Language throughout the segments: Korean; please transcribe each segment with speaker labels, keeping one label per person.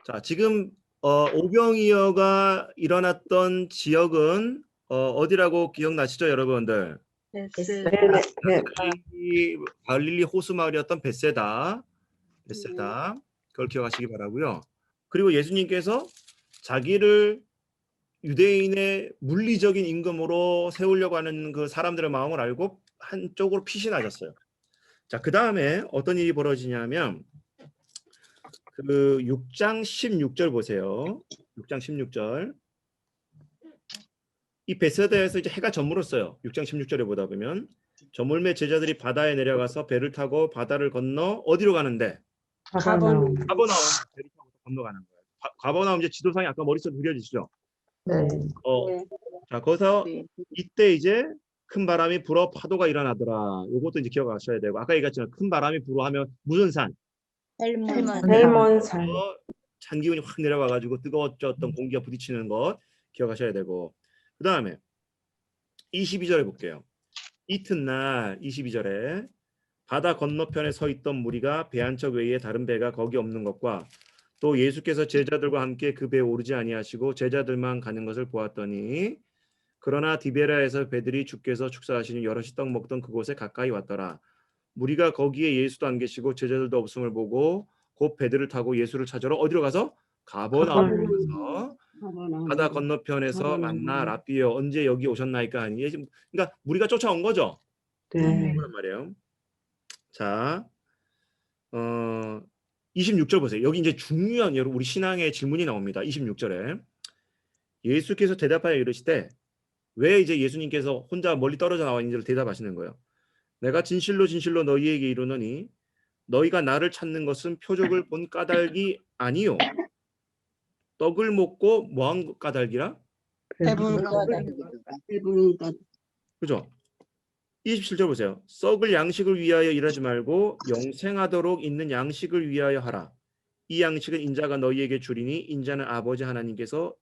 Speaker 1: 자, 지금 오병이어가 일어났던 지역은 어디라고 기억나시죠, 여러분들?
Speaker 2: 베스.
Speaker 3: 네.
Speaker 1: 갈릴리 호수 마을이었던 베세다. 그걸 기억하시기 바라고요. 그리고 예수님께서 자기를 유대인의 물리적인 임금으로 세우려고 하는 그 사람들의 마음을 알고 한쪽으로 피신하셨어요. 자, 그 다음에 어떤 일이 벌어지냐면 그 6장 16절 보세요. 6장 16절. 이 베세다에서 이제 해가 저물었어요. 6장 16절에 보다 보면 저물매 제자들이 바다에 내려가서 배를 타고 바다를 건너 어디로 가는데?
Speaker 3: 가버나움.
Speaker 1: 가버나움. 배를 타고 건너가는 거예요. 가버나움 이제 지도상에 아까 머릿속에 그려지시죠?
Speaker 3: 네.
Speaker 1: 자, 거기서
Speaker 2: 네.
Speaker 1: 이때 이제 큰 바람이 불어 파도가 일어나더라. 요것도 이제 기억하셔야 되고 아까 얘기했지만 큰 바람이 불어 하면 무슨 산?
Speaker 3: 헬몬산.
Speaker 1: 찬 기운이 확 내려와 가지고 뜨거워졌던 공기가 부딪히는 것 기억하셔야 되고 그 다음에 22절에 볼게요. 이튿날 22절에 바다 건너편에 서 있던 무리가 배 한 척 외에 다른 배가 거기 없는 것과 또 예수께서 제자들과 함께 그 배에 오르지 아니하시고 제자들만 가는 것을 보았더니 그러나 디베라에서 배들이 주께서 축사하시니 여럿이 떡 먹던 그곳에 가까이 왔더라. 무리가 거기에 예수도 안 계시고 제자들도 없음을 보고 곧 배들을 타고 예수를 찾으러 어디로 가서? 가버나움으로 가서 바다 건너편에서 만나 라비어 언제 여기 오셨나이까 하니 그러니까 무리가 쫓아온 거죠.
Speaker 3: 네.
Speaker 1: 그런 말이에요. 자, 26절 보세요. 여기 이제 중요한 여러분 우리 신앙의 질문이 나옵니다. 26절에 예수께서 대답하여 이르시되 왜 이제 예수님께서 혼자 멀리 떨어져 나와 있는지를 대답하시는 거예요. 내가 진실로 진실로 너희에게 이르노니 너희가 나를 찾는 것은 표적을 본 까닭이 아니요 떡을 먹고 뭐한 까닭이라? 그죠? 27절 보세요. 썩을 양식을 위하여 일하지 말고 영생하도록 있는 양식을 위하여 하라. 이 양식은 인자가 너희에게 주리니 인자는 아버지 하나님께서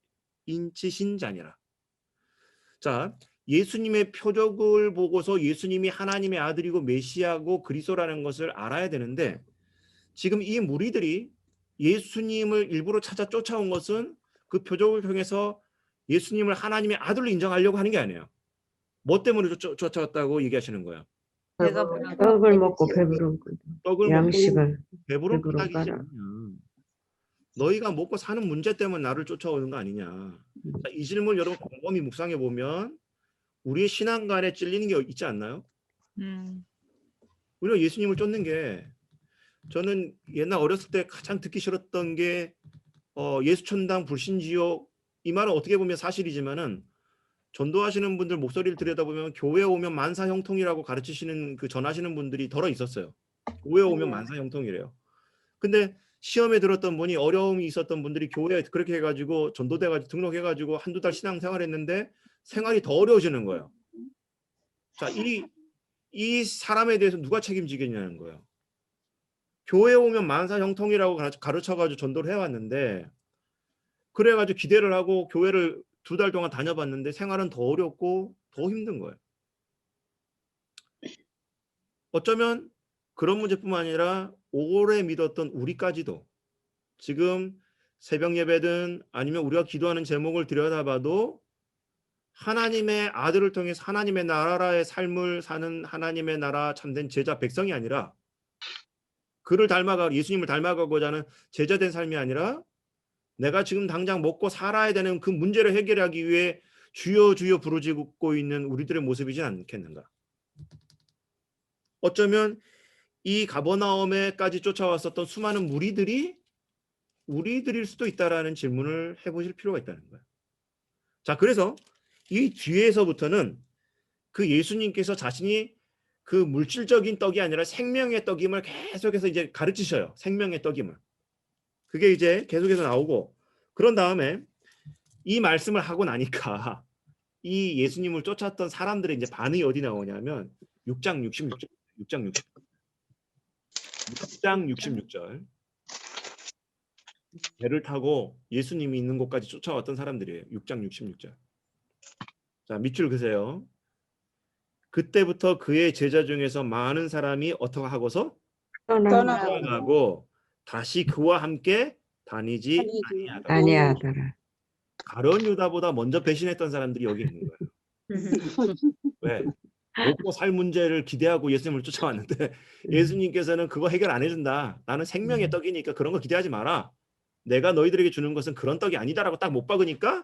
Speaker 1: 인치신 자니라. 자, 예수님의 표적을 보고서 예수님이 하나님의 아들이고 메시아고 그리스도라는 것을 알아야 되는데 지금 이 무리들이 예수님을 일부러 찾아 쫓아온 것은 그 표적을 통해서 예수님을 하나님의 아들로 인정하려고 하는 게 아니에요. 뭐 때문에 쫓아왔다고 얘기하시는 거예요?
Speaker 3: 떡을 먹고 배부른 거.
Speaker 1: 떡을
Speaker 3: 양식을
Speaker 1: 먹고 배부른
Speaker 3: 배부른
Speaker 1: 까닭이지
Speaker 3: 까닭.
Speaker 1: 않냐. 너희가 먹고 사는 문제 때문에 나를 쫓아오는 거 아니냐. 자, 이 질문 여러분 곰곰이 묵상해 보면 우리의 신앙관에 찔리는 게 있지 않나요? 우리가 예수님을 쫓는 게 저는 옛날 어렸을 때 가장 듣기 싫었던 게 예수천당 불신지옥 이 말은 어떻게 보면 사실이지만은 전도하시는 분들 목소리를 들여다보면 교회 오면 만사 형통이라고 가르치시는 그 전하시는 분들이 덜어 있었어요. 교회 오면 만사 형통이래요. 근데 시험에 들었던 분이 어려움이 있었던 분들이 교회에 그렇게 해가지고 전도돼가지고 등록해가지고 한두 달 신앙생활했는데 생활이 더 어려워지는 거예요. 자, 이 사람에 대해서 누가 책임지겠냐는 거예요. 교회 오면 만사 형통이라고 가르쳐가지고 전도를 해왔는데 그래가지고 기대를 하고 교회를 2달 동안 다녀봤는데 생활은 더 어렵고 더 힘든 거예요. 어쩌면 그런 문제뿐만 아니라 오래 믿었던 우리까지도 지금 새벽 예배든 아니면 우리가 기도하는 제목을 들여다봐도 하나님의 아들을 통해서 하나님의 나라의 삶을 사는 하나님의 나라 참된 제자 백성이 아니라 그를 닮아가 예수님을 닮아가고자 하는 제자된 삶이 아니라 내가 지금 당장 먹고 살아야 되는 그 문제를 해결하기 위해 주여 주여 부르짖고 있는 우리들의 모습이지 않겠는가. 어쩌면 이 가버나움에까지 쫓아왔었던 수많은 무리들이 우리들일 수도 있다라는 질문을 해보실 필요가 있다는 거예요. 자, 그래서 이 뒤에서부터는 그 예수님께서 자신이 그 물질적인 떡이 아니라 생명의 떡임을 계속해서 이제 가르치셔요. 생명의 떡임을. 그게 이제 계속해서 나오고 그런 다음에 이 말씀을 하고 나니까 이 예수님을 쫓았던 사람들의 이제 반응이 어디 나오냐면 6장 66절. 6장 66절. 배를 타고 예수님이 있는 곳까지 쫓아왔던 사람들이에요. 6장 66절. 자, 밑줄 그세요. 그때부터 그의 제자 중에서 많은 사람이 어떻게 하고서 떠나고 다시 그와 함께 다니지
Speaker 2: 다니지
Speaker 1: 아니하더라.
Speaker 3: 아니하더라.
Speaker 1: 가룟 유다보다 먼저 배신했던 사람들이 여기 있는 거예요. 왜? 먹고 살 문제를 기대하고 예수님을 쫓아왔는데 예수님께서는 그거 해결 안 해준다. 나는 생명의 떡이니까 그런 거 기대하지 마라. 내가 너희들에게 주는 것은 그런 떡이 아니다라고 딱 못 박으니까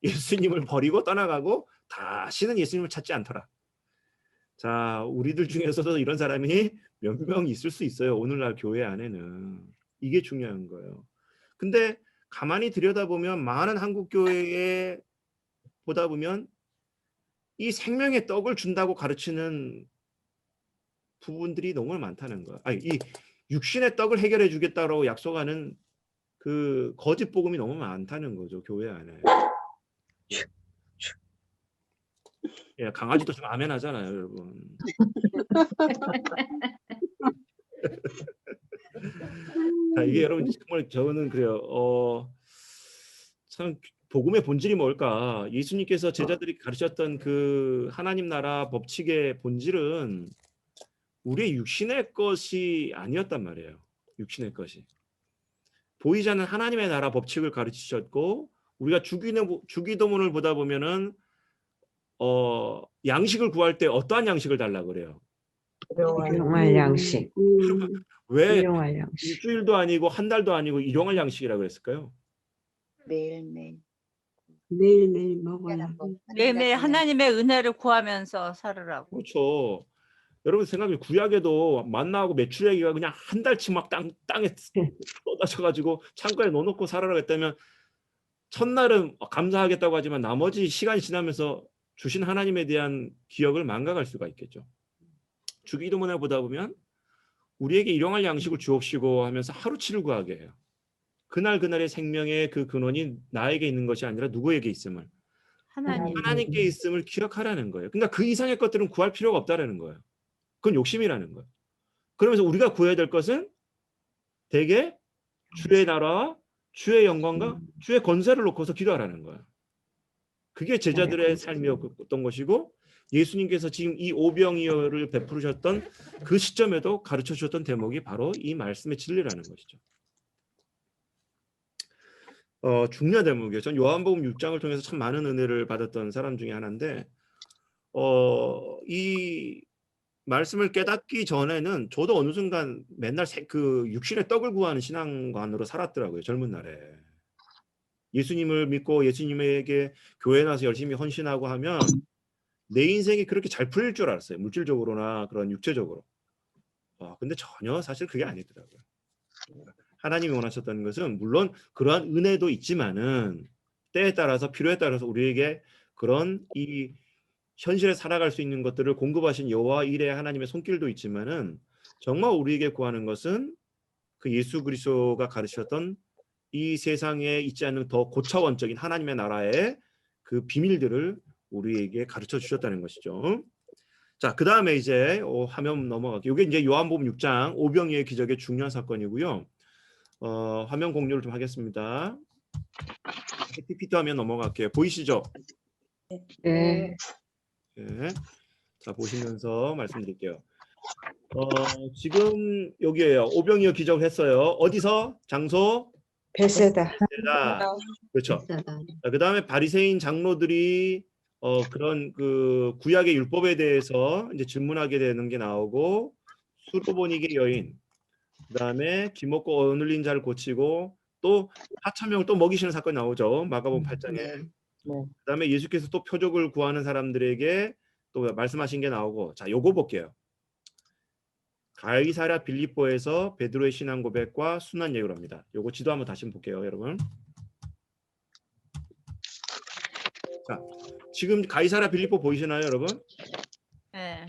Speaker 1: 예수님을 버리고 떠나가고 다시는 예수님을 찾지 않더라. 자, 우리들 중에서도 이런 사람이 몇 명 있을 수 있어요. 오늘날 교회 안에는. 이게 중요한 거예요. 근데 가만히 들여다보면 많은 한국 교회에 보다 보면 이 생명의 떡을 준다고 가르치는 부분들이 너무 많다는 거야. 아니, 이 육신의 떡을 해결해 주겠다라고 약속하는 그 거짓 복음이 너무 많다는 거죠, 교회 안에. 예, 강아지도 좀 아멘 하잖아요, 여러분. 자, 이게 여러분 정말 저는 그래요. 참 복음의 본질이 뭘까? 예수님께서 제자들이 가르쳤던 그 하나님 나라 법칙의 본질은 우리의 육신의 것이 아니었단 말이에요. 육신의 것이. 보이지 않는 하나님의 나라 법칙을 가르치셨고 우리가 주기도문을 보다 보면은 양식을 구할 때 어떠한 양식을 달라 그래요?
Speaker 3: 일용할 양식.
Speaker 1: 왜
Speaker 3: 일용할 양식.
Speaker 1: 일주일도 아니고 한 달도 아니고 일용할 양식이라고 그랬을까요?
Speaker 2: 매일매일
Speaker 4: 매일매일 먹어야
Speaker 5: 매일매일 하나님의 은혜를 구하면서 살으라고.
Speaker 1: 그렇죠. 여러분 생각해 구약에도 만나하고 메추라기가 그냥 한 달치 막 땅에 쏟아져가지고 창고에 넣어놓고 살아라 했다면 첫날은 감사하겠다고 하지만 나머지 시간이 지나면서 주신 하나님에 대한 기억을 망각할 수가 있겠죠. 주기도문에 보다 보면 우리에게 일용할 양식을 주옵시고 하면서 하루치를 구하게 해요. 그날그날의 생명의 그 근원이 나에게 있는 것이 아니라 누구에게 있음을 하나님께 있음을 기억하라는 거예요. 그러니까 그 이상의 것들은 구할 필요가 없다라는 거예요. 그건 욕심이라는 거예요. 그러면서 우리가 구해야 될 것은 대개 주의 나라와 주의 영광과 주의 권세를 놓고서 기도하라는 거예요. 그게 제자들의 삶이었던 것이고 예수님께서 지금 이 오병이어를 베푸셨던 그 시점에도 가르쳐 주셨던 대목이 바로 이 말씀의 진리라는 것이죠. 중요한 대목이에요. 전 요한복음 6장을 통해서 참 많은 은혜를 받았던 사람 중에 하나인데 이 말씀을 깨닫기 전에는 저도 어느 순간 맨날 그 육신의 떡을 구하는 신앙관으로 살았더라고요. 젊은 날에. 예수님을 믿고 예수님에게 교회 나서 열심히 헌신하고 하면 내 인생이 그렇게 잘 풀릴 줄 알았어요. 물질적으로나 그런 육체적으로. 근데 전혀 사실 그게 아니더라고요. 하나님이 원하셨던 것은 물론 그러한 은혜도 있지만은 때에 따라서 필요에 따라서 우리에게 그런 이 현실에 살아갈 수 있는 것들을 공급하신 여호와 일의 하나님의 손길도 있지만은 정말 우리에게 구하는 것은 그 예수 그리스도가 가르치셨던 이 세상에 있지 않는 더 고차원적인 하나님의 나라의 그 비밀들을 우리에게 가르쳐 주셨다는 것이죠. 자, 그 다음에 이제 화면 넘어갈게요. 이게 이제 요한복음 6장 오병이어의 기적의 중요한 사건이고요. 화면 공유를 좀 하겠습니다. PPT 화면 넘어갈게요. 보이시죠?
Speaker 3: 네.
Speaker 1: 네. 자, 보시면서 말씀드릴게요. 지금 여기에요. 오병이어 기적을 했어요. 어디서? 장소?
Speaker 3: 베세다.
Speaker 1: 그렇죠. 그 다음에 바리새인 장로들이 그런 그 구약의 율법에 대해서 이제 질문하게 되는 게 나오고 수로보니게 여인, 그 다음에 기먹고 어눌린 자를 고치고 또 4,000명을 또 먹이시는 사건이 나오죠. 마가복음 8장에. 그 다음에 예수께서 또 표적을 구하는 사람들에게 또 말씀하신 게 나오고, 자, 요거 볼게요. 가이사랴 빌립보에서 베드로의 신앙 고백과 순환 예고를 합니다. 요거 지도 한번 다시 볼게요, 여러분. 자, 지금 가이사랴 빌립보 보이시나요, 여러분?
Speaker 5: 네.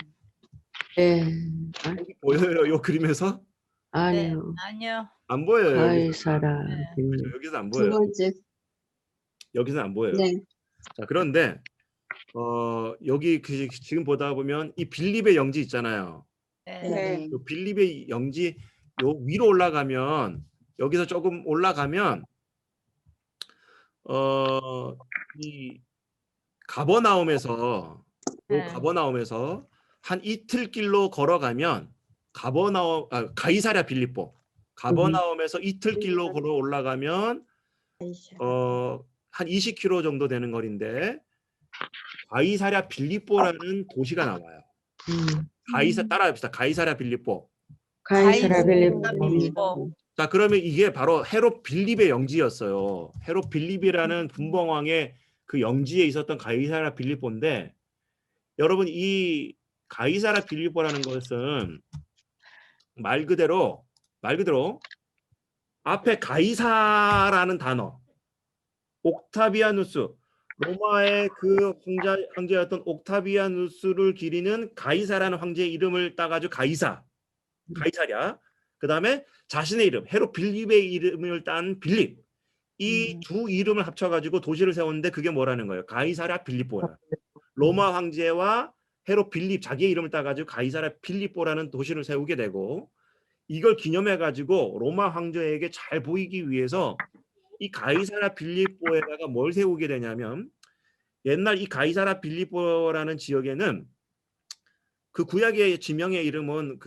Speaker 3: 네.
Speaker 1: 보여요, 요 그림에서?
Speaker 3: 아니요.
Speaker 5: 아니요.
Speaker 1: 안 보여요.
Speaker 3: 가이사라.
Speaker 1: 여기서 안
Speaker 4: 두
Speaker 1: 보여요.
Speaker 4: 번째.
Speaker 1: 여기서 안 보여요.
Speaker 4: 네.
Speaker 1: 자, 그런데 여기 지금 보다 보면 이 빌립의 영지 있잖아요.
Speaker 5: 네.
Speaker 1: 요 빌립의 영지 요 위로 올라가면 여기서 조금 올라가면 이 가버나움에서 한 이틀 길로 걸어가면 가이사랴 빌립보 가버나움에서 이틀 길로 걸어 올라가면 한 20km 정도 되는 거리인데 가이사랴 빌립보라는 도시가 나와요. 따라합시다. 가이사랴 빌립보.
Speaker 3: 가이사라
Speaker 5: 빌립보.
Speaker 1: 자, 그러면 이게 바로 헤롯 빌립의 영지였어요. 헤롯 빌립이라는 분봉왕의 그 영지에 있었던 가이사랴 빌립보인데, 여러분 이 가이사랴 빌립보라는 것은 말 그대로 앞에 가이사라는 단어, 옥타비아누스, 로마의 그 황제였던 옥타비아누스를 기리는 가이사라는 황제의 이름을 따가지고 가이사랴. 그 다음에 자신의 이름, 헤롯 빌립의 이름을 딴 빌립. 이 두 이름을 합쳐가지고 도시를 세웠는데 그게 뭐라는 거예요? 가이사랴 빌립보야. 로마 황제와 헤롯 빌립 자기의 이름을 따가지고 가이사랴 빌립보라는 도시를 세우게 되고, 이걸 기념해가지고 로마 황제에게 잘 보이기 위해서 이 가이사랴 빌립보에다가 뭘 세우게 되냐면, 옛날 이 가이사랴 빌립보라는 지역에는 그 구약의 지명의 이름은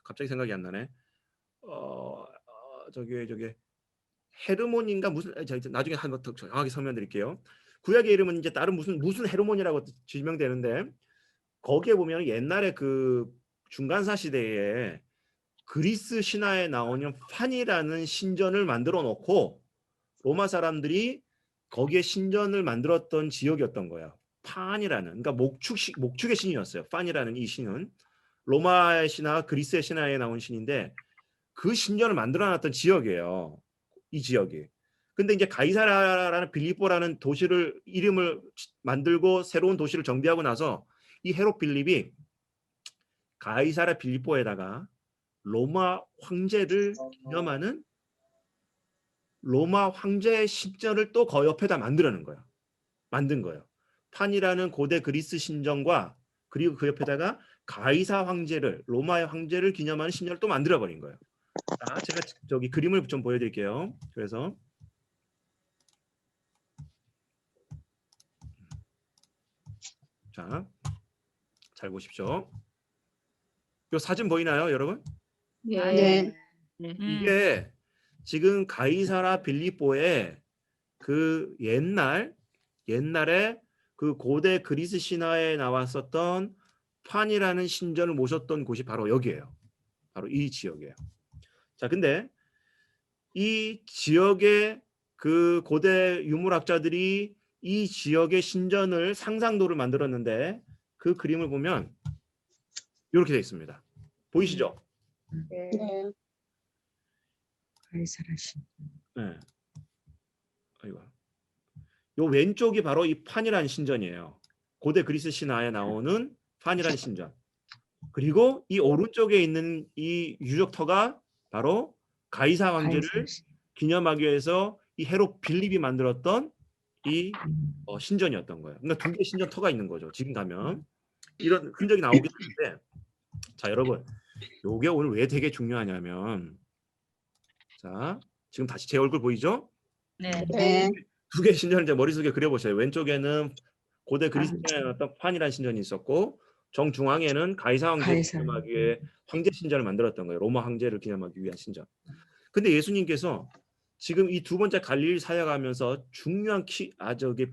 Speaker 1: 갑자기 생각이 안 나네. 저기 헤르몬인가 무슨 나중에 한번 더 정확하게 설명드릴게요. 구약의 이름은 이제 다른 무슨 헤르몬이라고 지명되는데, 거기에 보면 옛날에 그 중간사 시대에 그리스 신화에 나오는 판이라는 신전을 만들어 놓고 로마 사람들이 거기에 신전을 만들었던 지역이었던 거야. 판이라는, 그러니까 목축의 신이었어요. 판이라는 이 신은 로마의 신화, 그리스의 신화에 나온 신인데 그 신전을 만들어놨던 지역이에요. 이 지역이. 근데 이제 가이사라라는 빌립보라는 도시를 이름을 만들고 새로운 도시를 정비하고 나서 이 헤롯 빌립이 가이사라 빌립보에다가 로마 황제를 기념하는 로마 황제의 신전을 또 그 옆에다 만든 거예요. 판이라는 고대 그리스 신전과 그리고 그 옆에다가 가이사 황제를, 로마의 황제를 기념하는 신전을 또 만들어 버린 거예요. 자, 제가 저기 그림을 좀 보여드릴게요. 그래서 자, 잘 보십시오. 이 사진 보이나요, 여러분?
Speaker 2: 네.
Speaker 1: 이게 지금 가이사라 빌립보에 그 옛날에 그 고대 그리스 신화에 나왔었던 판이라는 신전을 모셨던 곳이 바로 여기예요. 바로 이 지역이에요. 자, 근데 이 지역의 그 고대 유물학자들이 이 지역의 신전을 상상도를 만들었는데 그 그림을 보면 이렇게 되어 있습니다. 보이시죠?
Speaker 2: 네.
Speaker 3: 가이사라 신.
Speaker 1: 네. 아이고. 요 왼쪽이 바로 이 판이라는 신전이에요. 고대 그리스 신화에 나오는 판이라는 신전. 그리고 이 오른쪽에 있는 이 유적터가 바로 가이사 황제를 기념하기 위해서 이 헤롯 빌립이 만들었던 이 신전이었던 거예요. 그러니까 두 개의 신전터가 있는 거죠. 지금 가면 이런 흔적이 나오게 되는데, 자 여러분, 요게 오늘 왜 되게 중요하냐면, 자 지금 다시 제 얼굴 보이죠?
Speaker 5: 네.
Speaker 2: 네.
Speaker 1: 두 개의 신전을 이제 머릿속에 그려보세요. 왼쪽에는 고대 그리스에 나왔던 판이라는 신전이 있었고, 정중앙에는 가이사 황제를 기념하기 위해 황제 신전을 만들었던 거예요. 로마 황제를 기념하기 위한 신전. 근데 예수님께서 지금 이 두 번째 갈릴리 사역하면서 중요한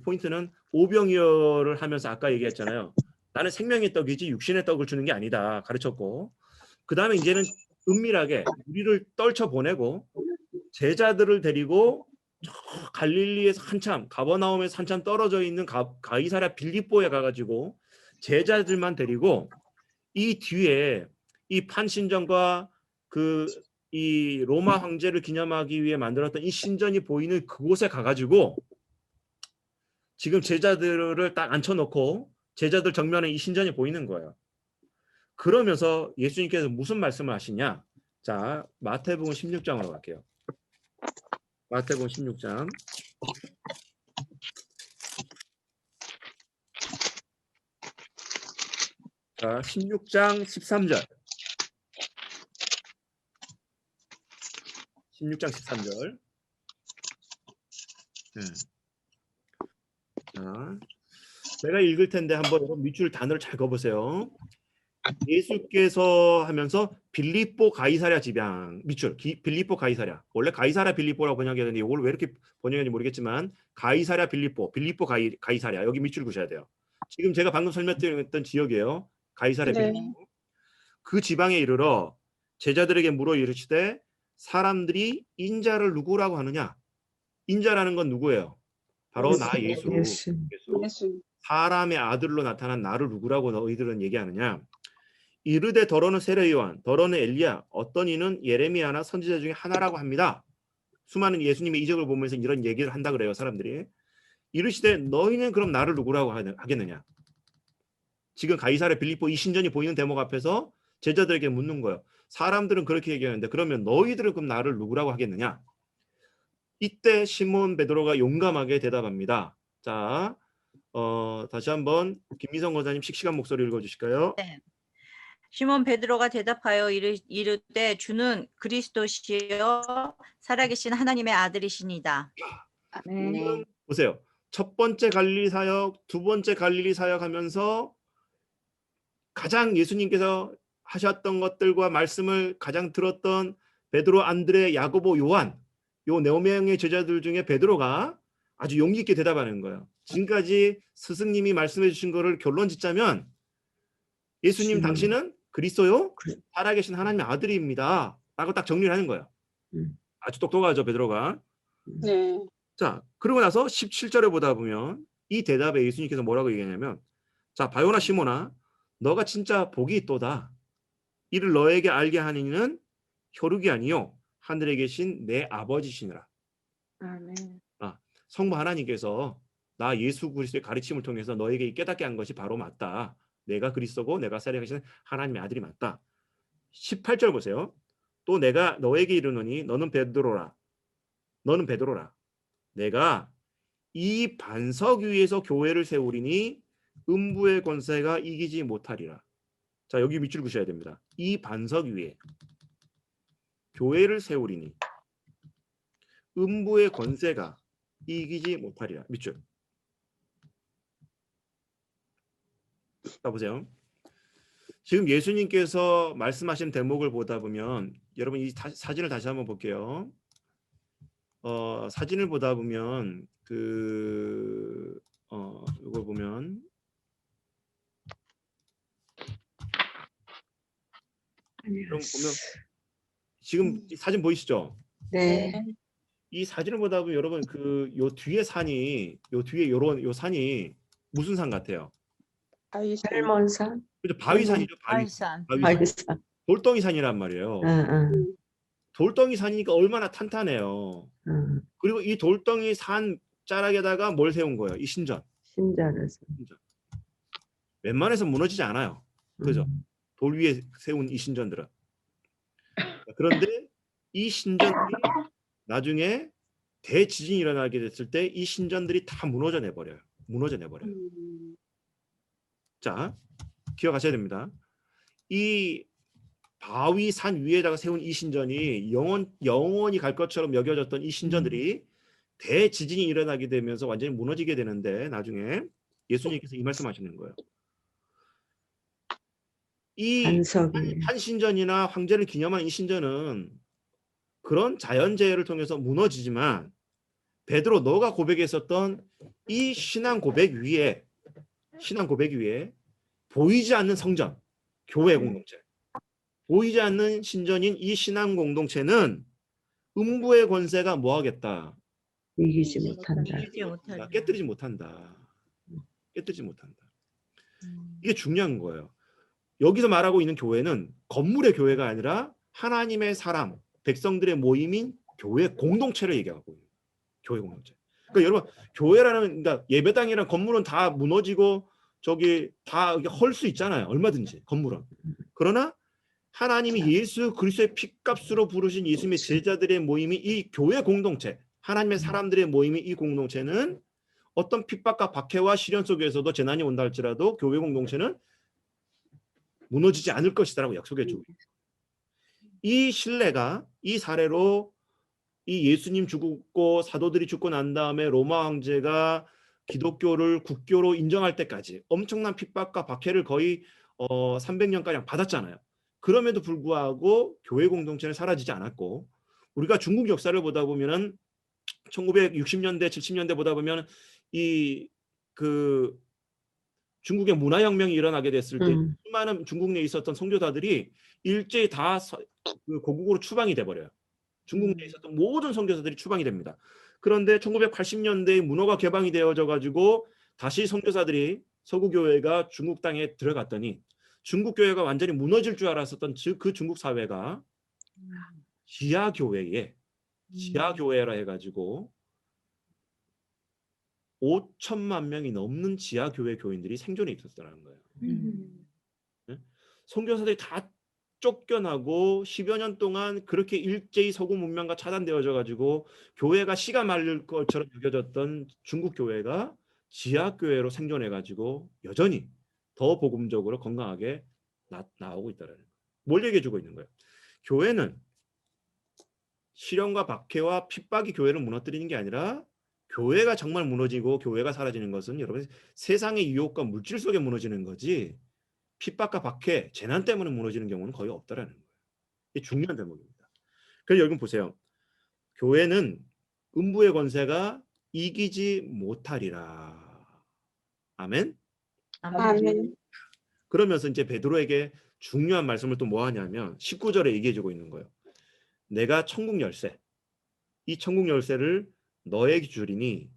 Speaker 1: 포인트는 오병이어를 하면서 아까 얘기했잖아요. 나는 생명의 떡이지 육신의 떡을 주는 게 아니다 가르쳤고, 그 다음에 이제는 은밀하게 우리를 떨쳐보내고 제자들을 데리고 저 갈릴리에서 한참, 가버나움에서 한참 떨어져 있는 가이사랴 빌립보에 가가지고 제자들만 데리고 이 뒤에 이 판신전과 이 로마 황제를 기념하기 위해 만들었던 이 신전이 보이는 그곳에 가가지고 지금 제자들을 딱 앉혀놓고 제자들 정면에 이 신전이 보이는 거예요. 그러면서 예수님께서 무슨 말씀을 하시냐? 자, 마태복음 16장으로 갈게요. 마태복음 16장. 자, 16장 13절. 16장 13절. 자, 내가 읽을 텐데 한번 밑줄 단어를 잘 그어보세요. 예수께서 하면서 빌립보 가이사랴 지방 밑줄 빌립보 가이사랴 원래 가이사랴 빌립보라고 번역했는데 이걸 왜 이렇게 번역했는지 모르겠지만 가이사랴 빌립보 가이사랴 여기 밑줄 그셔야 돼요. 지금 제가 방금 설명드렸던 지역이에요. 가이사랴
Speaker 2: 네.
Speaker 1: 빌립보. 그 지방에 이르러 제자들에게 물어 이르시되 사람들이 인자를 누구라고 하느냐? 인자라는 건 누구예요? 바로 나 예수.
Speaker 3: 예수.
Speaker 2: 예수.
Speaker 1: 사람의 아들로 나타난 나를 누구라고 너희들은 얘기하느냐? 이르되 더러는 세례 요한, 더러는 엘리야, 어떤 이는 예레미야나 선지자 중에 하나라고 합니다. 수많은 예수님의 이적을 보면서 이런 얘기를 한다 그래요, 사람들이. 이르시되 너희는 그럼 나를 누구라고 하겠느냐? 지금 가이사랴 빌립보 이 신전이 보이는 대목 앞에서 제자들에게 묻는 거예요. 사람들은 그렇게 얘기하는데 그러면 너희들은 그럼 나를 누구라고 하겠느냐? 이때 시몬 베드로가 용감하게 대답합니다. 자, 다시 한번 김미성 권사님 씩씩한 목소리 읽어주실까요?
Speaker 5: 네. 시몬 베드로가 대답하여 이르되 주는 그리스도시요 살아계신 하나님의 아들이시니다.
Speaker 2: 네.
Speaker 1: 보세요. 첫 번째 갈릴리 사역, 두 번째 갈릴리 사역하면서 가장 예수님께서 하셨던 것들과 말씀을 가장 들었던 베드로, 안드레, 야고보, 요한 요 네 명의 제자들 중에 베드로가 아주 용기 있게 대답하는 거예요. 지금까지 스승님이 말씀해 주신 거를 결론 짓자면 예수님 당신은 그리스도요 살아계신 하나님의 아들입니다 라고 딱 정리를 하는 거예요. 아주 똑똑하죠 베드로가.
Speaker 2: 네.
Speaker 1: 자, 그러고 나서 17절에 보다 보면 이 대답에 예수님께서 뭐라고 얘기하냐면 자, 바요나 시몬아 너가 진짜 복이 있도다. 이를 너에게 알게 하니는 혈육이 아니요 하늘에 계신 내 아버지시니라.
Speaker 2: 아멘.
Speaker 1: 성부 하나님께서 나 예수 그리스도의 가르침을 통해서 너에게 깨닫게 한 것이 바로 맞다. 내가 그리스도고 내가 살아계신 하나님의 아들이 맞다. 18절 보세요. 또 내가 너에게 이르노니 너는 베드로라. 내가 이 반석 위에서 교회를 세우리니 음부의 권세가 이기지 못하리라. 자, 여기 밑줄 그셔야 됩니다. 이 반석 위에 교회를 세우리니 음부의 권세가 이기지 못하리라. 밑줄. 자, 보세요. 지금 예수님께서 말씀하신 대목을 보다 보면 여러분 이 사진을 다시 한번 볼게요. 사진을 보다 보면 이걸 보면 그럼 보면 지금 이 사진 보이시죠?
Speaker 3: 네.
Speaker 1: 이 사진을 보다 보면 여러분 요 뒤에 산이 요 뒤에 요 산이 무슨 산 같아요?
Speaker 3: 설몬산.
Speaker 1: 그죠? 바위산이죠.
Speaker 5: 바위산.
Speaker 3: 바위산.
Speaker 1: 돌덩이 산이란 말이에요. 돌덩이 산이니까 얼마나 탄탄해요. 그리고 이 돌덩이 산 자락에다가 뭘 세운 거예요? 이 신전.
Speaker 3: 신전에서.
Speaker 1: 웬만해서 무너지지 않아요. 그죠? 돌 위에 세운 이 신전들은. 그런데 이 신전들이 나중에 대지진이 일어나게 됐을 때 이 신전들이 다 무너져 내버려요. 자, 기억하셔야 됩니다. 이 바위 산 위에다가 세운 이 신전이 영원히 갈 것처럼 여겨졌던 이 신전들이 대지진이 일어나게 되면서 완전히 무너지게 되는데 나중에 예수님께서 이 말씀하시는 거예요. 이 한 신전이나 황제를 기념한 이 신전은 그런 자연재해를 통해서 무너지지만 베드로 너가 고백했었던 이 신앙 고백 위에 보이지 않는 성전, 교회 공동체, 보이지 않는 신전인 이 신앙 공동체는 음부의 권세가 뭐하겠다?
Speaker 3: 이기지 못한다.
Speaker 1: 깨뜨리지 못한다. 이게 중요한 거예요. 여기서 말하고 있는 교회는 건물의 교회가 아니라 하나님의 사람, 백성들의 모임인 교회 공동체를 얘기하고 있는 교회 공동체. 그러니까 여러분 교회라는 그러니까 예배당이랑 건물은 다 무너지고 저기 다 헐 수 있잖아요. 얼마든지 건물은. 그러나 하나님이 예수 그리스도의 피값으로 부르신 예수님의 제자들의 모임이 이 교회 공동체, 하나님의 사람들의 모임이 이 공동체는 어떤 핍박과 박해와 시련 속에서도 재난이 온다 할지라도 교회 공동체는 무너지지 않을 것이다라고 약속해 주고 이 신뢰가 이 사례로 이 예수님 죽고 사도들이 죽고 난 다음에 로마 황제가 기독교를 국교로 인정할 때까지 엄청난 핍박과 박해를 거의 300년가량 받았잖아요. 그럼에도 불구하고 교회 공동체는 사라지지 않았고, 우리가 중국 역사를 보다 보면은 1960년대, 70년대 보다 보면 이 그 중국의 문화혁명이 일어나게 됐을 때 수많은 중국 내에 있었던 선교사들이 일제히 다 그 고국으로 추방이 돼버려요. 중국 내에 있었던 모든 선교사들이 추방이 됩니다. 그런데 1980년대에 문호가 개방이 되어져 가지고 다시 선교사들이 서구 교회가 중국 땅에 들어갔더니 중국 교회가 완전히 무너질 줄 알았었던 그 중국 사회가 지하 교회라 해가지고 5천만 명이 넘는 지하 교회 교인들이 생존해 있었다는 거예요. 네? 선교사들이 다 쫓겨나고 10여 년 동안 그렇게 일제히 서구 문명과 차단되어져 가지고 교회가 씨가 말릴 것처럼 여겨졌던 중국 교회가 지하 교회로 생존해 가지고 여전히 더 복음적으로 건강하게 나오고 있다는 거예요. 뭘 얘기해 주고 있는 거예요? 교회는 시련과 박해와 핍박이 교회를 무너뜨리는 게 아니라 교회가 정말 무너지고 교회가 사라지는 것은 여러분 세상의 유혹과 물질 속에 무너지는 거지 핍박과 박해, 재난 때문에 무너지는 경우는 거의 없다라는 거예요. 이게 중요한 대목입니다. 그래서 여러분 보세요. 교회는 음부의 권세가 이기지 못하리라. 아멘?
Speaker 2: 아멘.
Speaker 1: 그러면서 이제 베드로에게 중요한 말씀을 또 뭐 하냐면 19절에 얘기해 주고 있는 거예요. 내가 천국 열쇠, 이 천국 열쇠를 너에게 주리니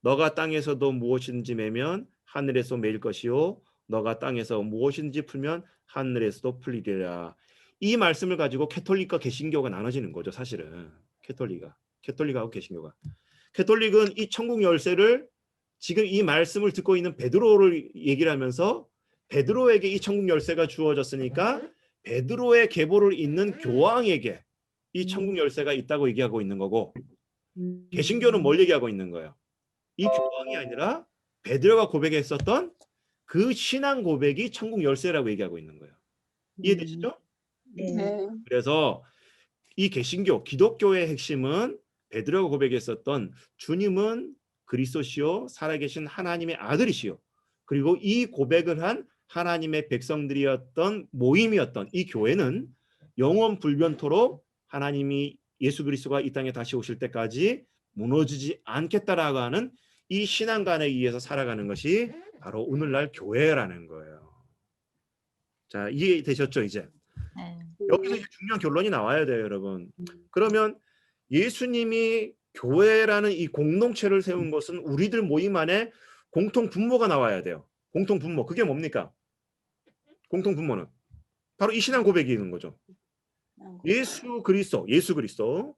Speaker 1: 너가 땅에서도 무엇이든지 매면 하늘에서 매일 것이요 너가 땅에서 무엇이든지 풀면 하늘에서도 풀리리라. 이 말씀을 가지고 캐톨릭과 개신교가 나눠지는 거죠. 사실은 캐톨릭하고 개신교가. 캐톨릭은 이 천국 열쇠를 지금 이 말씀을 듣고 있는 베드로를 얘기를 하면서 베드로에게 이 천국 열쇠가 주어졌으니까 베드로의 계보를 잇는 교황에게 이 천국 열쇠가 있다고 얘기하고 있는 거고, 개신교는 뭘 얘기하고 있는 거예요? 이 교황이 아니라 베드로가 고백했었던 그 신앙 고백이 천국 열쇠라고 얘기하고 있는 거예요. 이해되시죠?
Speaker 2: 네.
Speaker 1: 그래서 이 개신교, 기독교의 핵심은 베드로가 고백했었던 주님은 그리스도시요 살아계신 하나님의 아들이시요, 그리고 이 고백을 한 하나님의 백성들이었던 모임이었던 이 교회는 영원 불변토록 하나님이 예수 그리스도가 이 땅에 다시 오실 때까지 무너지지 않겠다라고 하는 이 신앙관에 의해서 살아가는 것이 바로 오늘날 교회라는 거예요. 자, 이해되셨죠? 이제
Speaker 5: 네.
Speaker 1: 여기서 이제 중요한 결론이 나와야 돼요, 여러분. 그러면 예수님이 교회라는 이 공동체를 세운 것은 우리들 모임 안에 공통 분모가 나와야 돼요. 공통 분모. 그게 뭡니까? 공통 분모는 바로 이 신앙 고백이 있는 거죠. 예수 그리스도.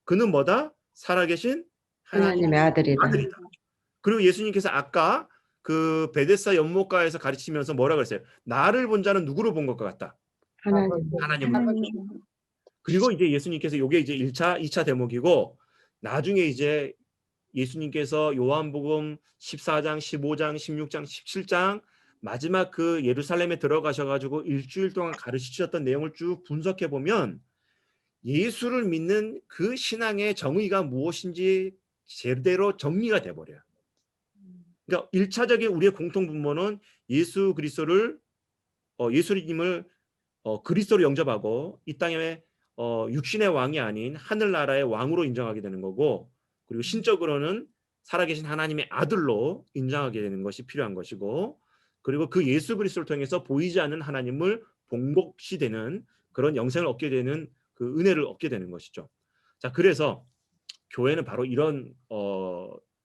Speaker 1: 그는 뭐다? 살아계신
Speaker 3: 하나님의 아들이다.
Speaker 1: 그리고 예수님께서 아까 그 베데스다 연못가에서 가르치면서 뭐라 그랬어요? 나를 본 자는 누구를 본 것 같다? 하나님을. 그리고 이제 예수님께서 이게 이제 1차, 2차 대목이고, 나중에 이제 예수님께서 요한복음 14장, 15장, 16장, 17장 마지막 그 예루살렘에 들어가셔가지고 일주일 동안 가르치셨던 내용을 쭉 분석해 보면 예수를 믿는 그 신앙의 정의가 무엇인지 제대로 정리가 돼버려요. 그러니까 1차적인 우리의 공통 분모는 예수 그리스도를 예수님을 그리스도로 영접하고 이 땅에 육신의 왕이 아닌 하늘나라의 왕으로 인정하게 되는 거고, 그리고 신적으로는 살아계신 하나님의 아들로 인정하게 되는 것이 필요한 것이고, 그리고 그 예수 그리스도를 통해서 보이지 않는 하나님을 본받게 되는 그런 영생을 얻게 되는 그 은혜를 얻게 되는 것이죠. 자, 그래서 교회는 바로 이런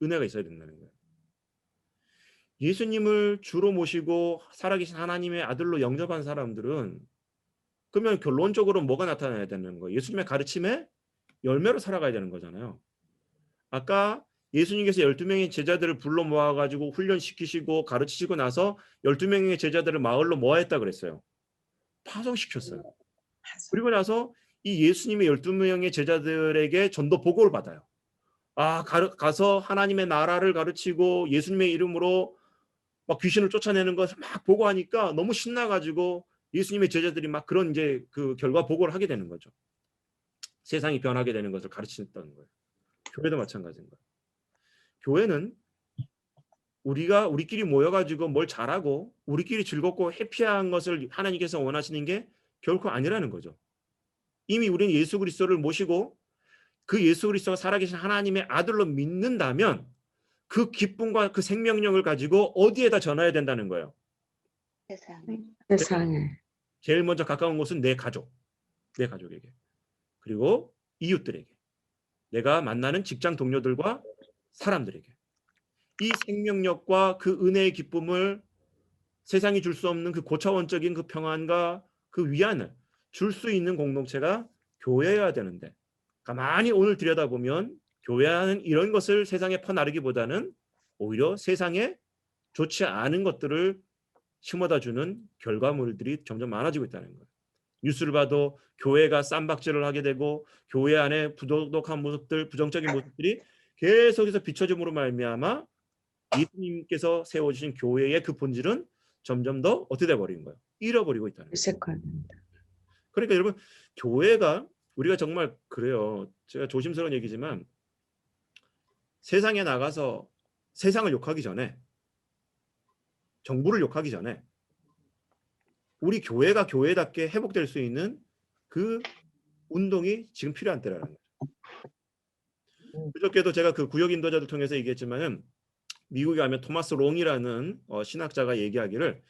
Speaker 1: 은혜가 있어야 된다는 거예요. 예수님을 주로 모시고 살아계신 하나님의 아들로 영접한 사람들은 그러면 결론적으로 뭐가 나타나야 되는 거예요? 예수님의 가르침에 열매로 살아가야 되는 거잖아요. 아까 예수님께서 12명의 제자들을 불러 모아가지고 훈련시키시고 가르치시고 나서 12명의 제자들을 마을로 모아했다 그랬어요. 파송시켰어요. 그리고 나서 이 예수님의 12명의 제자들에게 전도 보고를 받아요. 가서 하나님의 나라를 가르치고 예수님의 이름으로 막 귀신을 쫓아내는 것을 막 보고하니까 너무 신나가지고 예수님의 제자들이 막 그런 이제 그 결과 보고를 하게 되는 거죠. 세상이 변하게 되는 것을 가르치셨다는 거예요. 교회도 마찬가지인 거예요. 교회는 우리가 우리끼리 모여가지고 뭘 잘하고 우리끼리 즐겁고 해피한 것을 하나님께서 원하시는 게 결코 아니라는 거죠. 이미 우리는 예수 그리스도를 모시고 그 예수 그리스도가 살아계신 하나님의 아들로 믿는다면 그 기쁨과 그 생명력을 가지고 어디에다 전해야 된다는 거예요.
Speaker 3: 세상에.
Speaker 1: 제일 먼저 가까운 곳은 내 가족, 내 가족에게, 그리고 이웃들에게, 내가 만나는 직장 동료들과 사람들에게. 이 생명력과 그 은혜의 기쁨을 세상이 줄 수 없는 그 고차원적인 그 평안과 그 위안을 줄 수 있는 공동체가 교회여야 되는데, 가만히 오늘 들여다보면 교회는 이런 것을 세상에 퍼나르기보다는 오히려 세상에 좋지 않은 것들을 심어다 주는 결과물들이 점점 많아지고 있다는 거예요. 뉴스를 봐도 교회가 쌈박질을 하게 되고 교회 안에 부도덕한 모습들, 부정적인 모습들이 계속해서 비춰짐으로 말미암아 예수님께서 세워주신 교회의 그 본질은 점점 더 어떻게 돼버린 거예요? 잃어버리고 있다는 거예요.
Speaker 3: 회색화된다.
Speaker 1: 그러니까 여러분, 교회가 우리가 정말 그래요. 제가 조심스러운 얘기지만 세상에 나가서 세상을 욕하기 전에, 정부를 욕하기 전에 우리 교회가 교회답게 회복될 수 있는 그 운동이 지금 필요한 때라는 거죠. 그저께도 제가 그 구역 인도자들 통해서 얘기했지만은 미국에 가면 토마스 롱이라는 신학자가 얘기하기를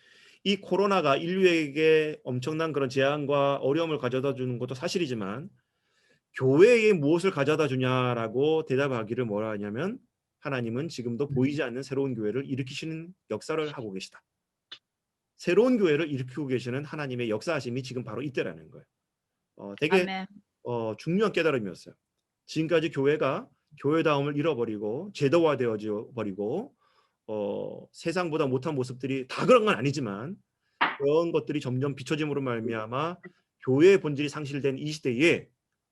Speaker 1: 이 코로나가 인류에게 엄청난 그런 재앙과 어려움을 가져다 주는 것도 사실이지만 교회에 무엇을 가져다 주냐라고 대답하기를 뭐라 하냐면 하나님은 지금도 보이지 않는 새로운 교회를 일으키시는 역사를 하고 계시다. 새로운 교회를 일으키고 계시는 하나님의 역사하심이 지금 바로 이때라는 거예요. 되게
Speaker 5: 아멘.
Speaker 1: 중요한 깨달음이었어요. 지금까지 교회가 교회다움을 잃어버리고 제도화되어져 버리고 세상보다 못한 모습들이 다 그런 건 아니지만 그런 것들이 점점 비춰짐으로 말미암아 교회의 본질이 상실된 이 시대에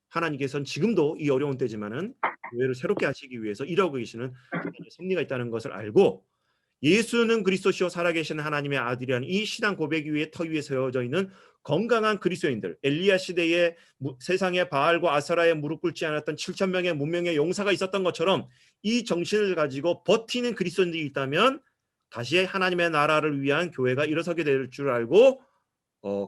Speaker 1: 하나님께서는 지금도 이 어려운 때지만은 교회를 새롭게 하시기 위해서 일하고 계시는 하나님의 섭리가 있다는 것을 알고 예수는 그리스도시요 살아계신 하나님의 아들이라는 이 신앙 고백 위에 터 위에 세워져 있는 건강한 그리스도인들, 엘리야 시대에 세상의 바알과 아세라에 무릎 꿇지 않았던 7천 명의 문명의 용사가 있었던 것처럼 이 정신을 가지고 버티는 그리스도인들이 있다면 다시 하나님의 나라를 위한 교회가 일어서게 될 줄 알고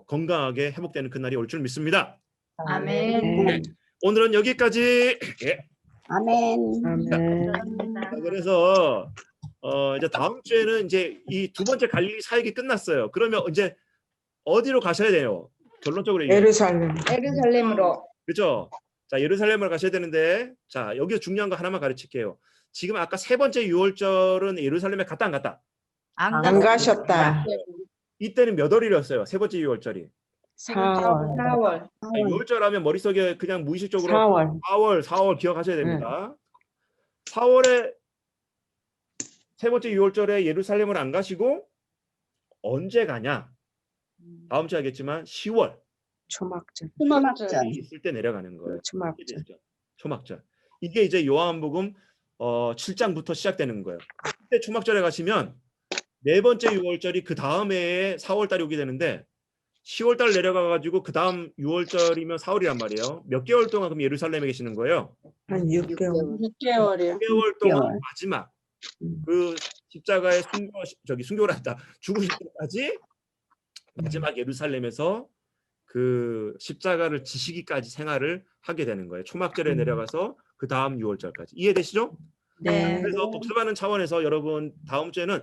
Speaker 1: 건강하게 회복되는 그날이 올 줄 믿습니다.
Speaker 5: 아멘.
Speaker 1: 오늘은 여기까지. 예.
Speaker 2: 아멘.
Speaker 3: 아멘.
Speaker 1: 자, 그래서 이제 다음 주에는 이제 이 두 번째 갈릴리 사역이 끝났어요. 그러면 이제 어디로 가셔야 돼요? 결론적으로 얘기해요.
Speaker 3: 예루살렘.
Speaker 2: 예루살렘으로.
Speaker 1: 그렇죠? 자, 예루살렘을 가셔야 되는데, 자, 여기서 중요한 거 하나만 가르칠게요. 지금 아까 세 번째 유월절은 예루살렘에 갔다 안 갔다?
Speaker 3: 안 가셨다.
Speaker 1: 이때는 몇 월이었어요? 세 번째 유월절이.
Speaker 3: 4월.
Speaker 2: 4월.
Speaker 1: 유월절 하면 머릿속에 그냥 무의식적으로
Speaker 3: 4월.
Speaker 1: 4월 기억하셔야 됩니다. 4월에 세 번째 유월절에 예루살렘을 안 가시고 언제 가냐? 다음 주에 하겠지만 10월
Speaker 3: 초막절.
Speaker 2: 초막절.
Speaker 1: 있을 때 내려가는 거예요.
Speaker 3: 초막절.
Speaker 1: 초막절. 이게 이제 요한복음 7장부터 시작되는 거예요. 그때 초막절에 가시면 네 번째 유월절이 그 다음 해에 4월 달이 오게 되는데 10월 달 내려가 가지고 그 다음 6월절이면 4월이란 말이에요. 몇 개월 동안 그럼 예루살렘에 계시는 거예요?
Speaker 3: 한 6개월.
Speaker 2: 6개월이요.
Speaker 1: 6개월 동안
Speaker 2: 6개월.
Speaker 1: 마지막 그 십자가에 순교를 죽으실 때까지 마지막 예루살렘에서 그 십자가를 지시기까지 생활을 하게 되는 거예요. 초막절에 내려가서 그 다음 6월절까지. 이해되시죠?
Speaker 5: 네.
Speaker 1: 그래서 복습하는 차원에서 여러분 다음 주에는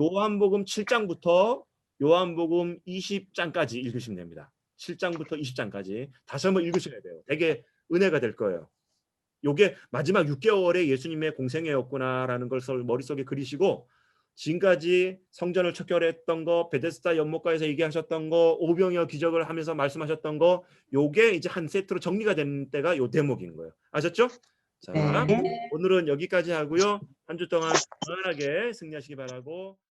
Speaker 1: 요한복음 7장부터 요한복음 20장까지 읽으시면 됩니다. 7장부터 20장까지 다시 한번 읽으셔야 돼요. 되게 은혜가 될 거예요. 요게 마지막 6개월의 예수님의 공생애였구나라는 것을 머릿속에 그리시고 지금까지 성전을 척결했던 거, 베데스다 연못가에서 얘기하셨던 거, 오병이어 기적을 하면서 말씀하셨던 거, 요게 이제 한 세트로 정리가 된 때가 요 대목인 거예요. 아셨죠? 자,
Speaker 3: 네.
Speaker 1: 오늘은 여기까지 하고요. 한 주 동안 편안하게 승리하시기 바라고.